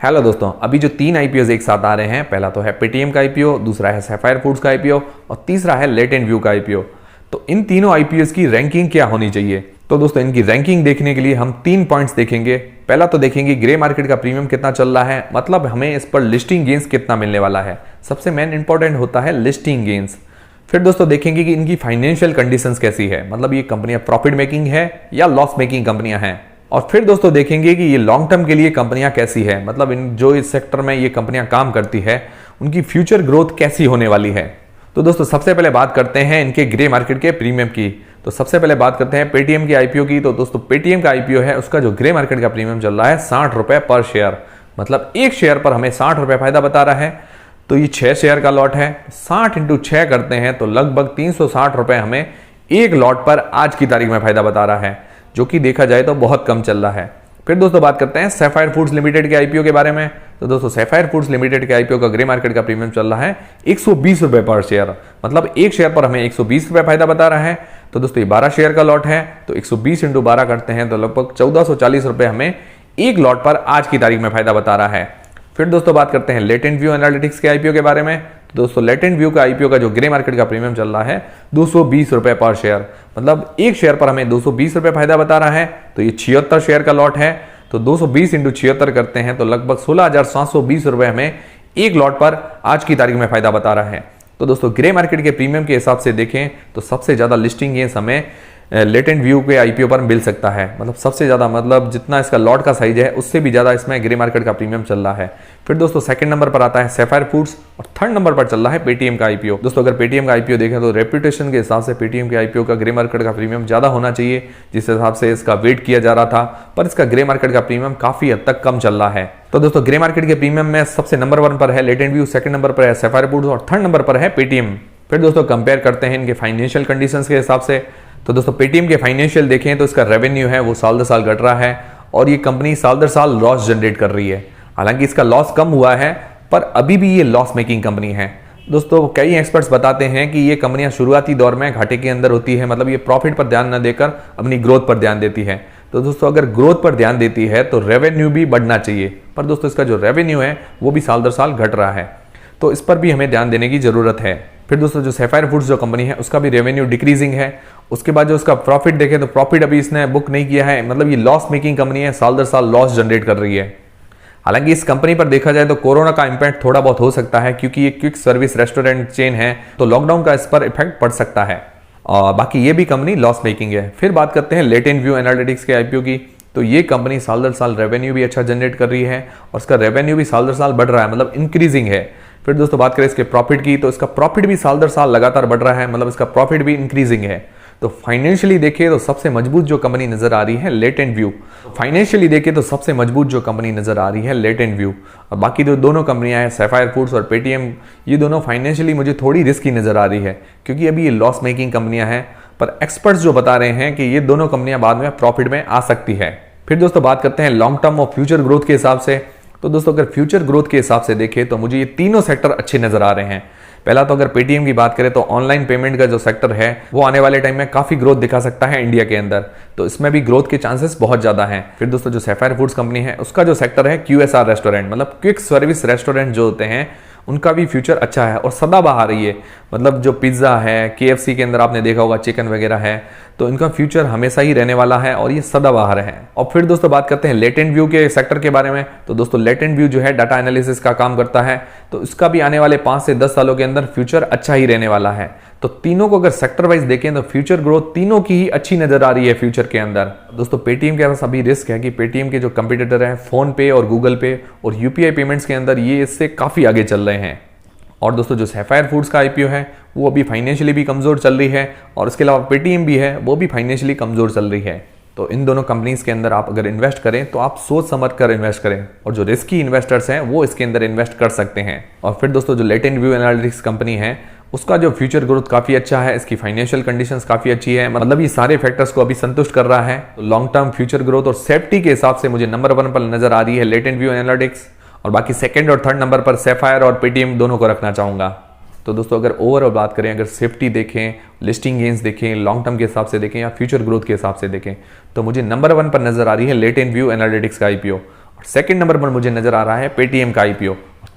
Hello दोस्तों, अभी जो तीन आईपीओ एक साथ आ रहे हैं, पहला तो है पेटीएम का आईपीओ, दूसरा है सैफायर फूड्स का आईपीओ और तीसरा है लेटेंट व्यू का आईपीओ। तो इन तीनों आईपीओ की रैंकिंग क्या होनी चाहिए? तो दोस्तों इनकी रैंकिंग देखने के लिए हम 3 पॉइंट्स देखेंगे। पहला तो देखेंगे ग्रे मार्केट का प्रीमियम कितना चल रहा है, मतलब हमें इस पर लिस्टिंग गेन्स कितना मिलने वाला है। सबसे मेन इंपॉर्टेंट होता है लिस्टिंग गेन्स। फिर दोस्तों देखेंगे कि इनकी फाइनेंशियल कंडीशंस कैसी है, मतलब ये कंपनियां प्रॉफिट मेकिंग है या लॉस मेकिंग कंपनियां हैं। और फिर दोस्तों देखेंगे कि ये लॉन्ग टर्म के लिए कंपनियां कैसी है, मतलब इन जो इस सेक्टर में ये कंपनियां काम करती है उनकी फ्यूचर ग्रोथ कैसी होने वाली है। तो दोस्तों सबसे पहले बात करते हैं इनके ग्रे मार्केट के प्रीमियम की। तो सबसे पहले बात करते हैं पेटीएम के आईपीओ की। तो दोस्तों पेटीएम का आईपीओ है, उसका जो ग्रे मार्केट का प्रीमियम चल रहा है 60 रुपए पर शेयर, मतलब एक शेयर पर हमें 60 रुपए फायदा बता रहा है। तो ये 6 शेयर का लॉट है, 60 × 6 करते हैं तो लगभग 360 रुपए हमें एक लॉट पर आज की तारीख में फायदा बता रहा है, जो कि देखा जाए तो बहुत कम चल रहा है। फिर दोस्तों बात करते हैं सैफायर फूड्स लिमिटेड के आईपीओ के बारे में। तो दोस्तों सैफायर फूड्स लिमिटेड के आईपीओ का ग्रे मार्केट का प्रीमियम चल रहा है 120 रुपए पर शेयर, मतलब एक शेयर पर हमें 120 रुपए फायदा बता रहा है। तो दोस्तों ये 12 शेयर का लॉट है, तो 120 × 12 करते हैं तो लगभग 1440 रुपए हमें एक लॉट पर आज की तारीख में फायदा बता रहा है। फिर दोस्तों बात करते हैं लेटेंट व्यू एनालिटिक्स के आईपीओ के बारे में। तो दोस्तों लेटेंट व्यू का आईपीओ का जो ग्रे मार्केट का प्रीमियम चल रहा है 220 रुपए पर शेयर, मतलब एक शेयर पर हमें 220 रुपए फायदा बता रहा है। तो ये 76 शेयर का लॉट है, तो 220 × 76 करते हैं तो लगभग 16,720 रुपए हमें एक लॉट पर आज की तारीख में फायदा बता रहा है। तो दोस्तों ग्रे मार्केट के प्रीमियम के हिसाब से देखें तो सबसे ज्यादा लिस्टिंग गेन्स हमें लेटेंट व्यू के आईपीओ पर मिल सकता है, मतलब सबसे ज्यादा, मतलब जितना इसका लॉट का साइज है उससे भी ज्यादा इसमें ग्रे मार्केट का प्रीमियम चल रहा है। फिर दोस्तों सेकंड नंबर पर आता है सैफायर फूड्स और थर्ड नंबर पर चल रहा है पेटीएम का आईपीओ। दोस्तों अगर पेटीएम का आईपीओ देखें तो रेप्यूटेशन के हिसाब से पेटीएम के आईपीओ का ग्रे मार्केट का प्रीमियम ज्यादा होना चाहिए, जिस हिसाब से इसका वेट किया जा रहा था, पर इसका ग्रे मार्केट का प्रीमियम काफी हद तक कम चल रहा है। तो दोस्तों ग्रे मार्केट के प्रीमियम में सबसे नंबर 1 पर है लेटेंट व्यू, सेकंड नंबर पर है सैफायर फूड्स और थर्ड नंबर पर है पेटीएम। फिर दोस्तों कंपेयर करते हैं इनके फाइनेंशियल कंडीशंस के हिसाब से। तो दोस्तों पेटीएम के फाइनेंशियल देखें तो इसका रेवेन्यू है वो साल दर साल घट रहा है और ये कंपनी साल दर साल लॉस जनरेट कर रही है। हालांकि इसका लॉस कम हुआ है, पर अभी भी ये लॉस मेकिंग कंपनी है। दोस्तों कई एक्सपर्ट्स बताते हैं कि ये कंपनियां शुरुआती दौर में घाटे के अंदर होती है, मतलब ये प्रॉफिट पर ध्यान न देकर अपनी ग्रोथ पर ध्यान देती है। तो दोस्तों अगर ग्रोथ पर ध्यान देती है तो रेवेन्यू भी बढ़ना चाहिए, पर दोस्तों इसका जो रेवेन्यू है वो भी साल दर साल घट रहा है, तो इस पर भी हमें ध्यान देने की जरूरत है। फिर दोस्तों जो सैफायर फूड्स जो कंपनी है उसका भी रेवेन्यू डिक्रीजिंग है। उसके बाद जो उसका प्रॉफिट देखें तो प्रॉफिट अभी इसने बुक नहीं किया है, मतलब ये लॉस मेकिंग कंपनी है, साल दर साल लॉस जनरेट कर रही है। हालांकि इस कंपनी पर देखा जाए तो कोरोना का इंपैक्ट थोड़ा बहुत हो सकता है, क्योंकि ये क्विक सर्विस रेस्टोरेंट चेन है, तो लॉकडाउन का इस पर इफेक्ट पड़ सकता है। और बाकी ये भी कंपनी लॉस मेकिंग है। फिर बात करते हैं लेटेंट व्यू एनालिटिक्स के आईपीओ की। तो ये कंपनी साल दर साल रेवेन्यू भी अच्छा जनरेट कर रही है और इसका रेवेन्यू भी साल दर साल बढ़ रहा है, मतलब इंक्रीजिंग है। फिर दोस्तों बात करें इसके प्रॉफिट की, तो इसका प्रॉफिट भी साल दर साल लगातार बढ़ रहा है, मतलब इसका प्रॉफिट भी इंक्रीजिंग है। तो फाइनेंशियली देखें तो सबसे मजबूत जो कंपनी नजर आ रही है लेटेंट व्यू। फाइनेंशियली देखें तो सबसे मजबूत जो कंपनी नजर आ रही है लेटेंट व्यू। और बाकी जो दोनों कंपनियां हैं सैफायर फूड्स और पेटीएम, ये दोनों फाइनेंशियली मुझे थोड़ी रिस्की नजर आ रही है, क्योंकि अभी ये लॉस मेकिंग कंपनियां हैं। पर एक्सपर्ट्स जो बता रहे हैं कि ये दोनों कंपनियां बाद में प्रॉफिट में आ सकती है। फिर दोस्तों बात करते हैं लॉन्ग टर्म और फ्यूचर ग्रोथ के हिसाब से। तो दोस्तों अगर फ्यूचर ग्रोथ के हिसाब से देखें तो मुझे ये तीनों सेक्टर अच्छे नजर आ रहे हैं। पहला तो अगर पेटीएम की बात करें तो ऑनलाइन पेमेंट का जो सेक्टर है वो आने वाले टाइम में काफी ग्रोथ दिखा सकता है इंडिया के अंदर, तो इसमें भी ग्रोथ के चांसेस बहुत ज्यादा हैं। फिर दोस्तों जो सैफायर फूड्स कंपनी है उसका जो सेक्टर है QSR रेस्टोरेंट, मतलब क्विक सर्विस रेस्टोरेंट जो होते हैं, उनका भी फ्यूचर अच्छा है और सदाबहार ये, मतलब जो पिज्जा है, KFC के अंदर आपने देखा होगा चिकन वगैरह है, तो इनका फ्यूचर हमेशा ही रहने वाला है और ये सदाबहार है। और फिर दोस्तों बात करते हैं लेटेंट व्यू के सेक्टर के बारे में। तो दोस्तों लेटेंट व्यू जो है डाटा एनालिसिस का काम करता है, तो इसका भी आने वाले 5 से 10 सालों के अंदर फ्यूचर अच्छा ही रहने वाला है। तो तीनों को अगर सेक्टर वाइज देखें तो फ्यूचर ग्रोथ तीनों की ही अच्छी नजर आ रही है फ्यूचर के अंदर। दोस्तों पेटीएम के पास अभी रिस्क है कि पेटीएम के जो कंपटीटर हैं फोन पे और गूगल पे और UPI पेमेंट्स के अंदर ये इससे काफी आगे चल रहे हैं। और दोस्तों जो सैफायर फूड्स का आईपीओ है वो अभी फाइनेंशियली भी कमजोर चल रही है, और इसके अलावा पेटीएम भी है वो भी फाइनेंशियली कमजोर चल रही है। तो इन दोनों कंपनीज के अंदर आप अगर इन्वेस्ट करें तो आप सोच समझ कर इन्वेस्ट करें, और जो रिस्की इन्वेस्टर्स हैं वो इसके अंदर इन्वेस्ट कर सकते हैं। और फिर दोस्तों जो लेटेंट व्यू एनालिटिक्स कंपनी है उसका जो फ्यूचर ग्रोथ काफी अच्छा है, इसकी फाइनेंशियल कंडीशंस काफी अच्छी है, मतलब ये सारे फैक्टर्स को अभी संतुष्ट कर रहा है। तो लॉन्ग टर्म फ्यूचर ग्रोथ और सेफ्टी के हिसाब से मुझे नंबर 1 पर नजर आ रही है लेटेंट व्यू एनालिटिक्स, और बाकी सेकंड और थर्ड नंबर पर सैफायर और पेटीएम दोनों को रखना चाहूंगा। तो दोस्तों अगर ओवरऑल बात करें, अगर सेफ्टी देखें, लिस्टिंग गेन्स देखें, लॉन्ग टर्म के हिसाब से देखें या फ्यूचर ग्रोथ के हिसाब से देखें, तो मुझे नंबर 1 पर नजर आ रही है लेटेंट व्यू एनालिटिक्स का आईपीओ। सेकंड नंबर पर मुझे नजर आ रहा है पेटीएम का आईपीओ,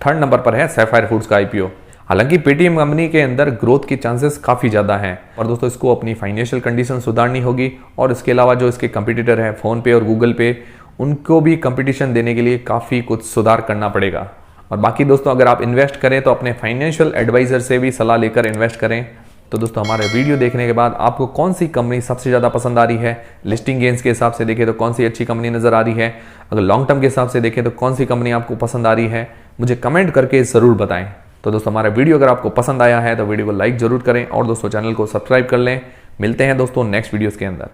थर्ड नंबर पर है सैफायर फूड्स का आईपीओ। हालांकि पेटीएम कंपनी के अंदर ग्रोथ के चांसेस काफ़ी ज़्यादा हैं और दोस्तों इसको अपनी फाइनेंशियल कंडीशन सुधारनी होगी और इसके अलावा जो इसके कंपटीटर हैं फ़ोन पे और गूगल पे, उनको भी कंपटीशन देने के लिए काफ़ी कुछ सुधार करना पड़ेगा। और बाकी दोस्तों अगर आप इन्वेस्ट करें तो अपने फाइनेंशियल एडवाइज़र से भी सलाह लेकर इन्वेस्ट करें। तो दोस्तों हमारे वीडियो देखने के बाद आपको कौन सी कंपनी सबसे ज़्यादा पसंद आ रही है, लिस्टिंग गेन्स के हिसाब से देखें तो कौन सी अच्छी कंपनी नज़र आ रही है, अगर लॉन्ग टर्म के हिसाब से देखें तो कौन सी कंपनी आपको पसंद आ रही है, मुझे कमेंट करके ज़रूर बताएं। तो दोस्तों हमारा वीडियो अगर आपको पसंद आया है तो वीडियो को लाइक ज़रूर करें और दोस्तों चैनल को सब्सक्राइब कर लें। मिलते हैं दोस्तों नेक्स्ट वीडियोज़ के अंदर।